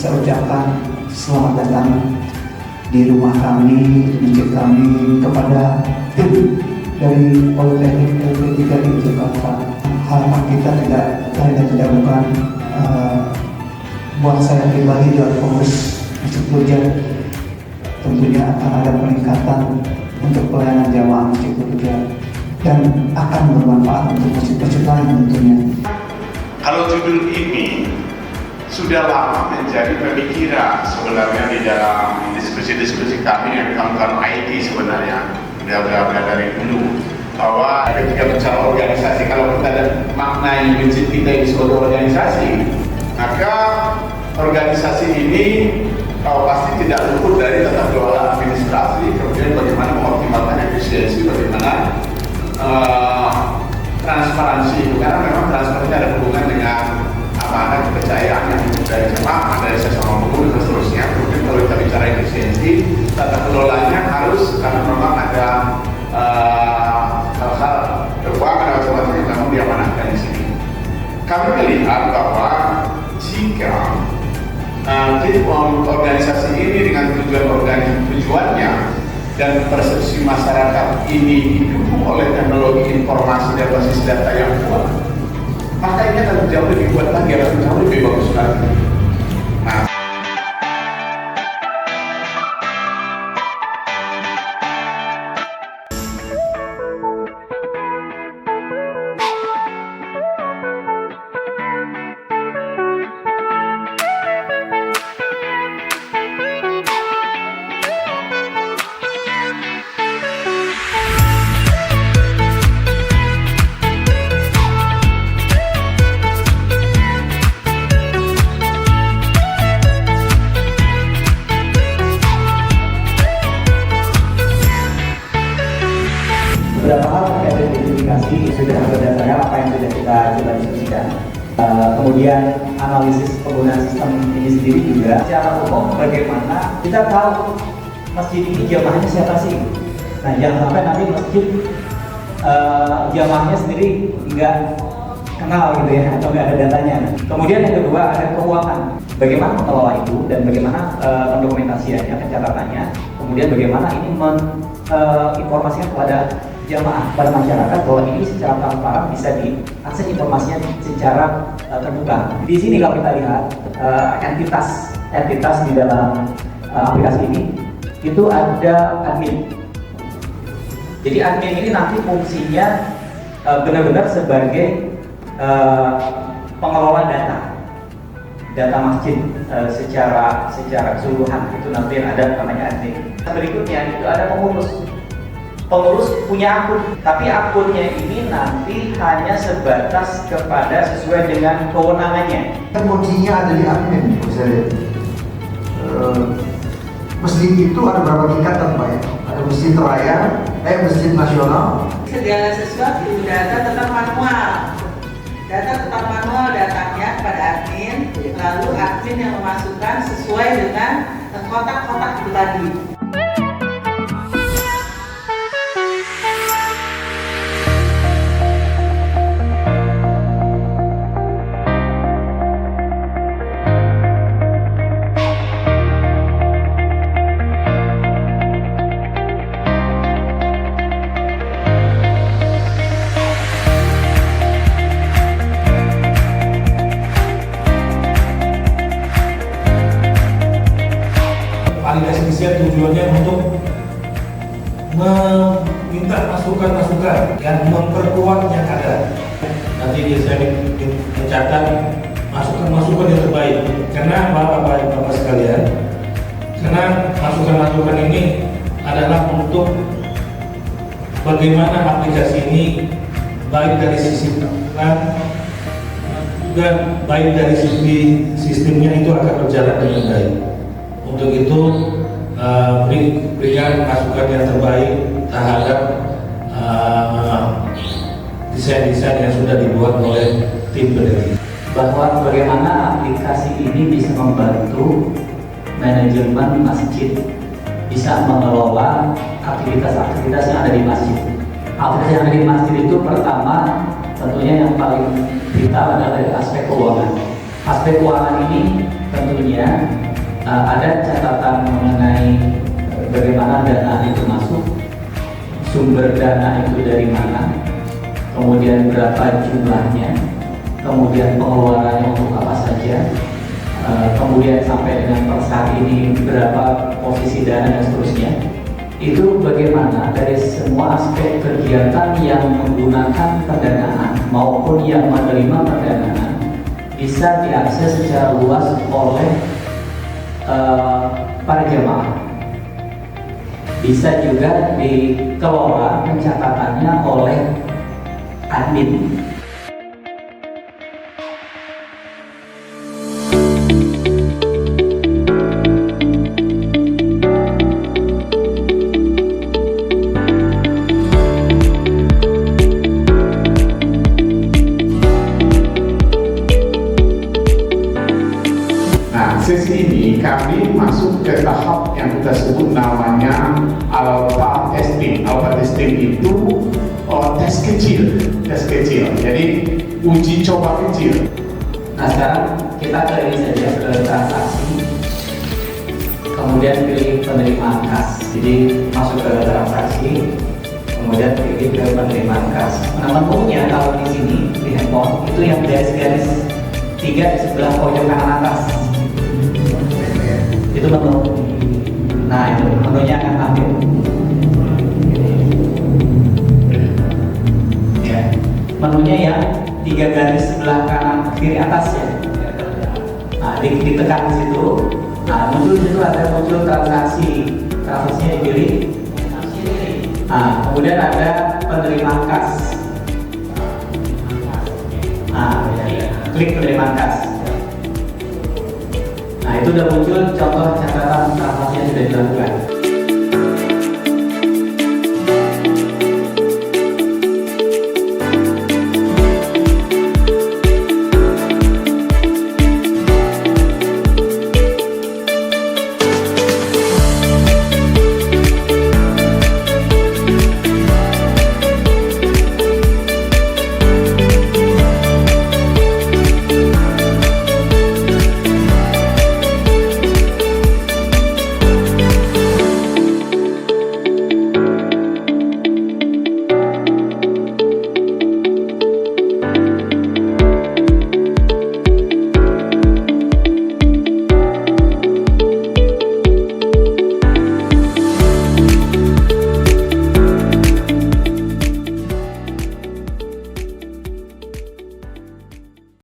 saya ucapkan selamat datang di rumah kami, di masjid kami, kepada tim dari Politeknik LP3 di Jakarta. Harapan kita tidak bukan buat saya pribadi dan pengurus Masjid Lujar. Tentunya akan ada peningkatan untuk pelayanan jamaah Masjid Lujar dan akan bermanfaat untuk masjid-masjid lain tentunya. Kalau judul ini sudah lama menjadi pemikiran sebenarnya di dalam diskusi-diskusi kami yang kawan-kawan IT sebenarnya udah dari dulu, bahwa ketika bicara organisasi, kalau kita maknai masjid kita ini sebagai organisasi, maka organisasi ini pasti tidak luput dari tata kelola administrasi, kemudian bagaimana mengoptimalkan efisiensi, bagaimana transparansi, karena memang transparansi ada hubungan dengan amanah, kepercayaan yang dari jemaah, dari sesama pengurus dan seterusnya. Kemudian kalau kita bicara efisiensi, tata kelolanya harus, karena memang ada hal-hal keuangan dan macam-macam yang memang diamanahkan di sini. Kami melihat bahwa jika organisasi ini dengan tujuannya dan persepsi masyarakat ini didukung oleh teknologi informasi dan basis data yang kuat, maka ini akan jauh lebih kuat lagi, akan jauh lebih bagus lagi. Nah, beberapa hal terkait dengan identifikasi sudah berdasarkan apa yang sudah kita coba diskusikan. Kemudian analisis penggunaan sistem ini sendiri juga secara umum bagaimana kita tahu masjid ini jamaahnya siapa sih. Nah, jangan sampai nanti masjid jamaahnya sendiri nggak kenal gitu ya, atau nggak ada datanya. Kemudian yang kedua ada keuangan. Bagaimana mengelola itu dan bagaimana pendokumentasiannya, pencatatannya. Kemudian bagaimana ini menginformasikan kepada jamaah, pada masyarakat bahwa ini secara transparan bisa diakses informasinya secara terbuka. Di sini kalau kita lihat entitas di dalam aplikasi ini itu ada admin. Jadi admin ini nanti fungsinya benar-benar sebagai pengelola data masjid secara keseluruhan. Itu nanti yang ada namanya admin. Berikutnya itu ada pengurus punya akun, tapi akunnya ini nanti hanya sebatas kepada sesuai dengan kewenangannya. Kuncinya ada di admin, misalnya. Masjid itu ada berapa tingkatan, Pak ya? Ada masjid raya, masjid nasional. Segala sesuatu data tetap manual. Datanya kepada admin, lalu admin yang memasukkan sesuai dengan kotak-kotak itu tadi. Validasi tujuannya untuk meminta masukan-masukan yang memperkuat yang ada. Nanti saya mencatat masukan-masukan yang terbaik. Karena Bapak sekalian, karena masukan-masukan ini adalah untuk bagaimana aplikasi ini baik dari sisi pengelolaan juga baik dari sisi sistemnya itu akan berjalan dengan baik. Untuk itu berikan masukan yang terbaik terhadap desain-desain yang sudah dibuat oleh tim peneliti. Bahwa bagaimana aplikasi ini bisa membantu manajemen masjid bisa mengelola aktivitas-aktivitas yang ada di masjid. Aktivitas yang ada di masjid itu pertama tentunya yang paling vital adalah dari aspek keuangan. aspek keuangan ini tentunya ada catatan mengenai bagaimana dana itu masuk, sumber dana itu dari mana, kemudian berapa jumlahnya, kemudian pengeluarannya untuk apa saja, kemudian sampai dengan per saat ini berapa posisi dana dan seterusnya. Itu bagaimana dari semua aspek kegiatan yang menggunakan pendanaan maupun yang menerima pendanaan bisa diakses secara luas oleh para jemaah. Bisa juga dikelola pencatatannya oleh admin. Sesi ini kami masuk ke tahap yang kita sebut namanya alpha testing. Alpha testing itu tes kecil. Jadi uji coba kecil. Nah sekarang kita ke ini saja, ke transaksi, kemudian pilih penerimaan kas. Jadi masuk ke transaksi, kemudian pilih ke penerimaan kas. Nah menunya kalau di sini di handphone itu yang garis-garis 3 di sebelah pojok kanan atas. Itu menu. Nah itu menunya akan tampil. Ya, menunya yang 3 garis sebelah kanan kiri atas ya. Nah ditekan di situ. Nah muncul di situ ada muncul transaksi. Transaksinya dipilih. Nah kemudian ada penerimaan kas. Nah klik penerimaan kas. Nah itu udah muncul contoh catatan transaksi yang sudah dilakukan.